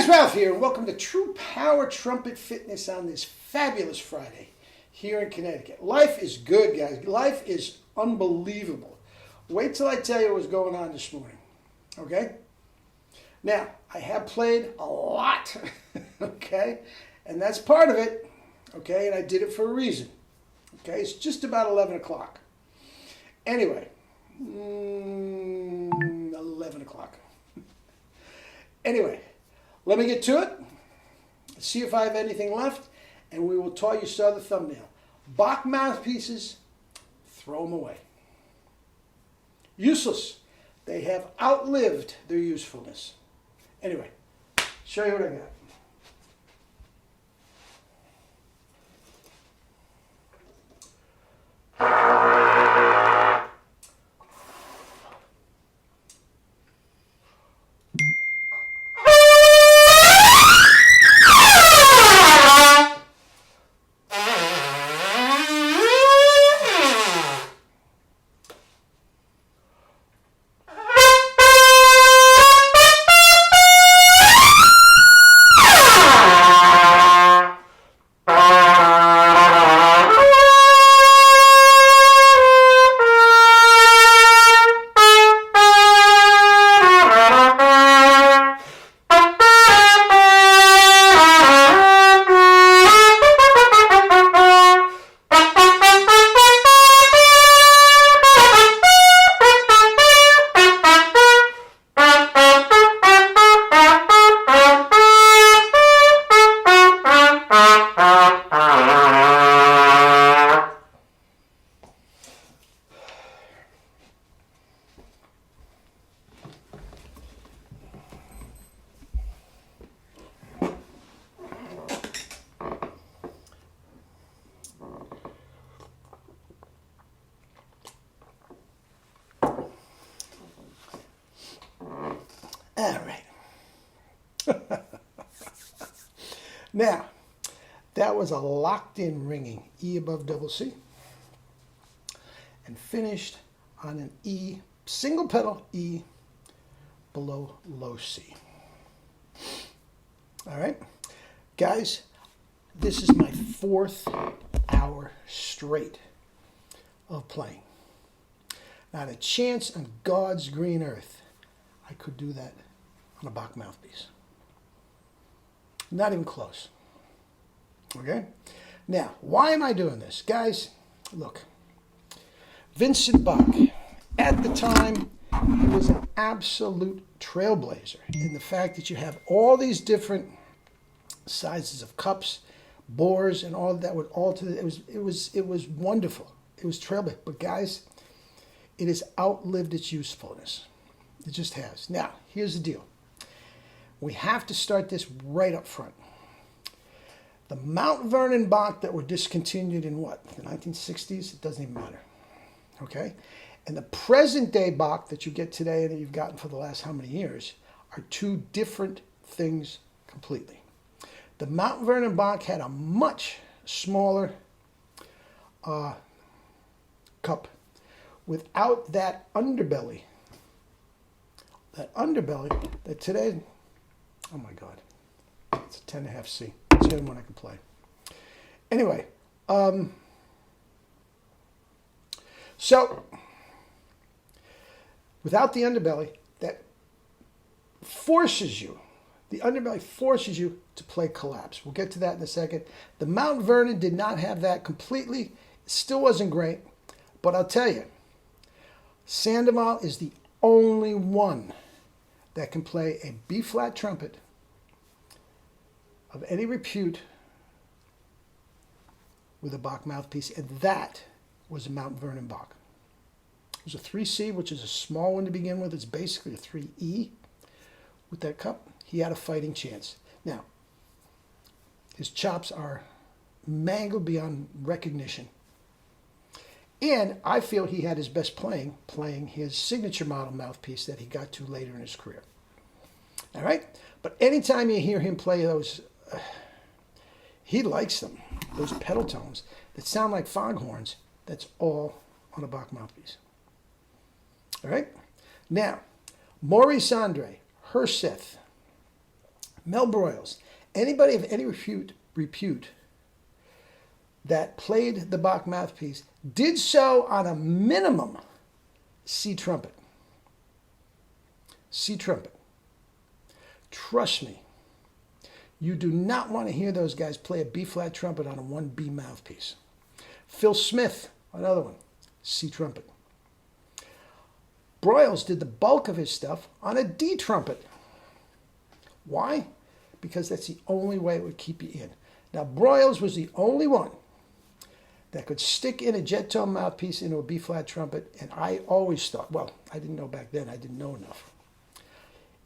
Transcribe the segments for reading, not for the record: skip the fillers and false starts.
guys, Ralph here, and welcome to True Power Trumpet Fitness on this fabulous Friday here in Connecticut. Life is good, guys. Life is unbelievable. Wait till I tell you what's going on this morning, okay? Now, I have played a lot, okay? And that's part of it, okay? And I did it for a reason, okay? It's just about 11 o'clock. Anyway, 11 o'clock. Anyway, let me get to it, see if I have anything left, and we will talk. You saw the thumbnail. Bach mouthpieces, throw them away. Useless. They have outlived their usefulness. Anyway, show you what I got. All right. Now, that was a locked-in ringing E above double C, and finished on an E, single pedal E below low C. All right, guys, this is my 4th hour straight of playing. Not a chance on God's green earth I could do that on a Bach mouthpiece. Not even close. Okay? Now, why am I doing this? Guys, look. Vincent Bach, at the time, he was an absolute trailblazer in the fact that you have all these different sizes of cups, bores, and all that would alter. It was wonderful. It was trailblazer. But guys, it has outlived its usefulness. It just has. Now, here's the deal. We have to start this right up front. The Mount Vernon Bach that were discontinued in what? The 1960s? It doesn't even matter. Okay? And the present day Bach that you get today and that you've gotten for the last how many years are two different things completely. The Mount Vernon Bach had a much smaller cup without that underbelly. That underbelly that today, oh my God, it's a 10.5 C. It's the only one I can play. Anyway, so without the underbelly, that forces you, the underbelly forces you to play collapse. We'll get to that in a second. The Mount Vernon did not have that completely. It still wasn't great, but I'll tell you, Sandoval is the only one that can play a B-flat trumpet of any repute with a Bach mouthpiece, and that was a Mount Vernon Bach. It was a 3C, which is a small one to begin with. It's basically a 3E with that cup. He had a fighting chance. Now, his chops are mangled beyond recognition. And I feel he had his best playing his signature model mouthpiece that he got to later in his career. All right? But anytime you hear him play those, he likes them, those pedal tones that sound like foghorns, that's all on a Bach mouthpiece. All right? Now, Maurice Andre, Herseth, Mel Broyles, anybody of any repute that played the Bach mouthpiece did so on a minimum C trumpet. C trumpet. Trust me, you do not want to hear those guys play a B-flat trumpet on a 1B mouthpiece. Phil Smith, another one, C trumpet. Broyles did the bulk of his stuff on a D trumpet. Why? Because that's the only way it would keep you in. Now, Broyles was the only one that could stick in a jet tone mouthpiece into a B-flat trumpet, and I always thought, well, I didn't know back then, I didn't know enough.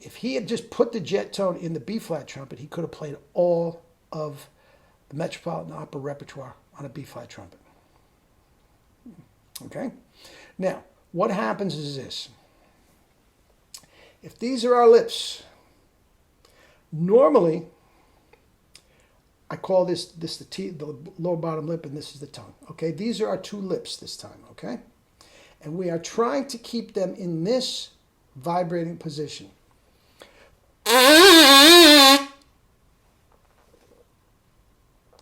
If he had just put the jet tone in the B-flat trumpet, he could have played all of the Metropolitan Opera repertoire on a B-flat trumpet. Okay? Now, what happens is this. If these are our lips, normally, I call this the lower bottom lip, and this is the tongue. Okay? These are our two lips this time, okay? And we are trying to keep them in this vibrating position.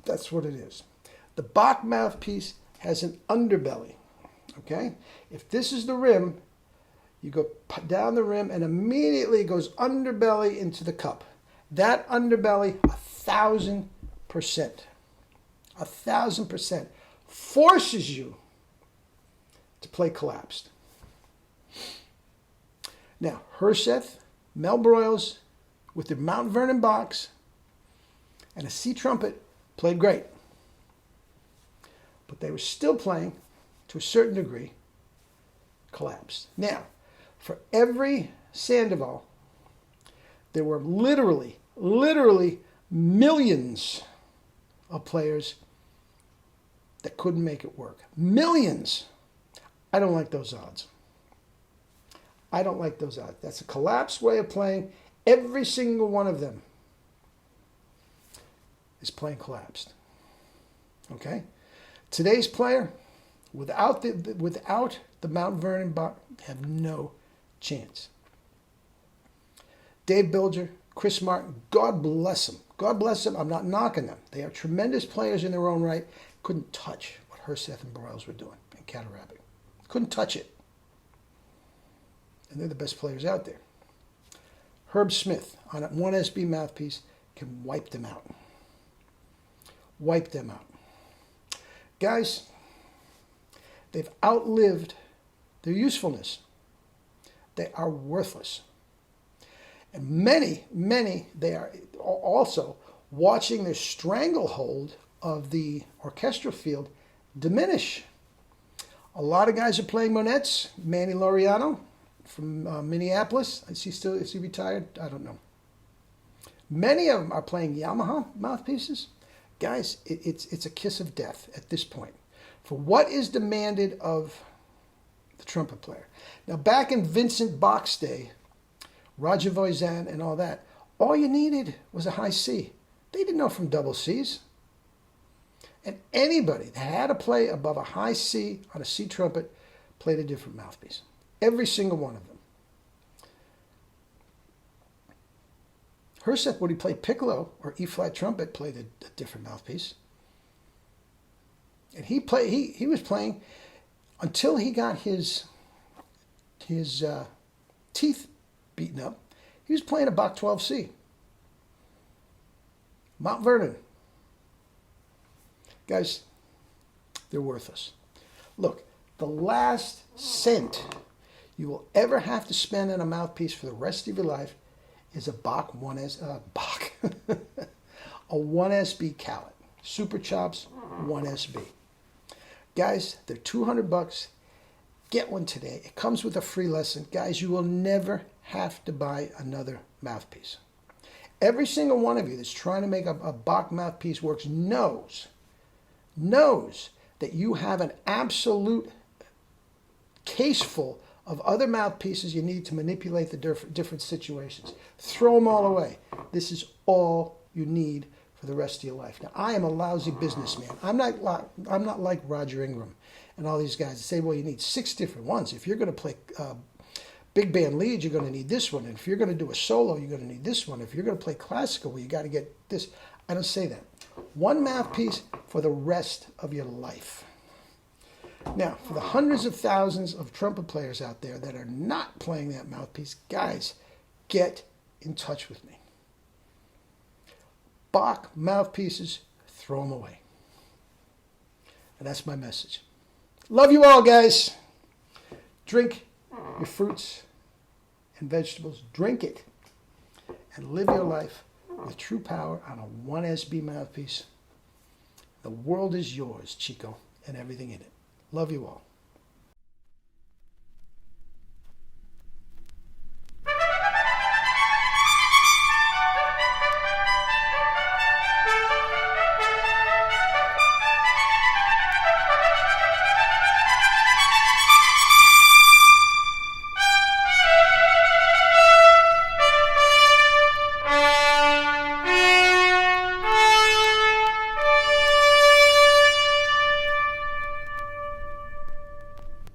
That's what it is. The Bach mouthpiece has an underbelly, okay? If this is the rim, you go down the rim and immediately it goes underbelly into the cup. That underbelly, 1,000%, 1,000% forces you to play collapsed. Now, Herseth, Mel Broyles, with their Mount Vernon box and a C trumpet, played great. But they were still playing, to a certain degree, collapsed. Now, for every Sandoval, there were literally millions of players that couldn't make it work. Millions. I don't like those odds. I don't like those odds. That's a collapsed way of playing. Every single one of them is playing collapsed. Okay? Today's player, without the Mount Vernon Bach, have no chance. Dave Bilger, Chris Martin, God bless them. God bless them. I'm not knocking them. They are tremendous players in their own right. Couldn't touch what Herseth and Broyles were doing in Catarabic. Couldn't touch it. And they're the best players out there. Herb Smith on a 1SB mouthpiece can wipe them out. Wipe them out. Guys, they've outlived their usefulness. They are worthless. And many, they are also watching the stranglehold of the orchestral field diminish. A lot of guys are playing Monettes. Manny Laureano from Minneapolis. Is he retired? I don't know. Many of them are playing Yamaha mouthpieces. Guys, it's a kiss of death at this point for what is demanded of the trumpet player. Now, back in Vincent Bach's day, Roger Voisin and all that, all you needed was a high C. They didn't know from double Cs. And anybody that had to play above a high C on a C trumpet played a different mouthpiece. Every single one of them. Herseth, when he played piccolo or E-flat trumpet, played a different mouthpiece. And he was playing until he got his teeth beaten up. He was playing a Bach 12C. Mount Vernon. Guys, they're worthless. Look, the last cent you will ever have to spend on a mouthpiece for the rest of your life is a Bach a 1SB Calet. Super Chops 1SB. Guys, they're $200. Get one today. It comes with a free lesson. Guys, you will never have to buy another mouthpiece. Every single one of you that's trying to make a Bach mouthpiece works knows that you have an absolute case full of other mouthpieces you need to manipulate the different situations. Throw them all away. This is all you need for the rest of your life. Now, I am a lousy businessman. I'm not like Roger Ingram and all these guys that say, well, you need 6 different ones. If you're going to play big band lead, you're going to need this one. And if you're going to do a solo, you're going to need this one. If you're going to play classical, well, you got to get this. I don't say that. One mouthpiece for the rest of your life. Now, for the hundreds of thousands of trumpet players out there that are not playing that mouthpiece, guys, get in touch with me. Bach mouthpieces, throw them away. And that's my message. Love you all, guys. Drink your fruits and vegetables. Drink it. And live your life with true power on a 1SB mouthpiece. The world is yours, Chico, and everything in it. Love you all.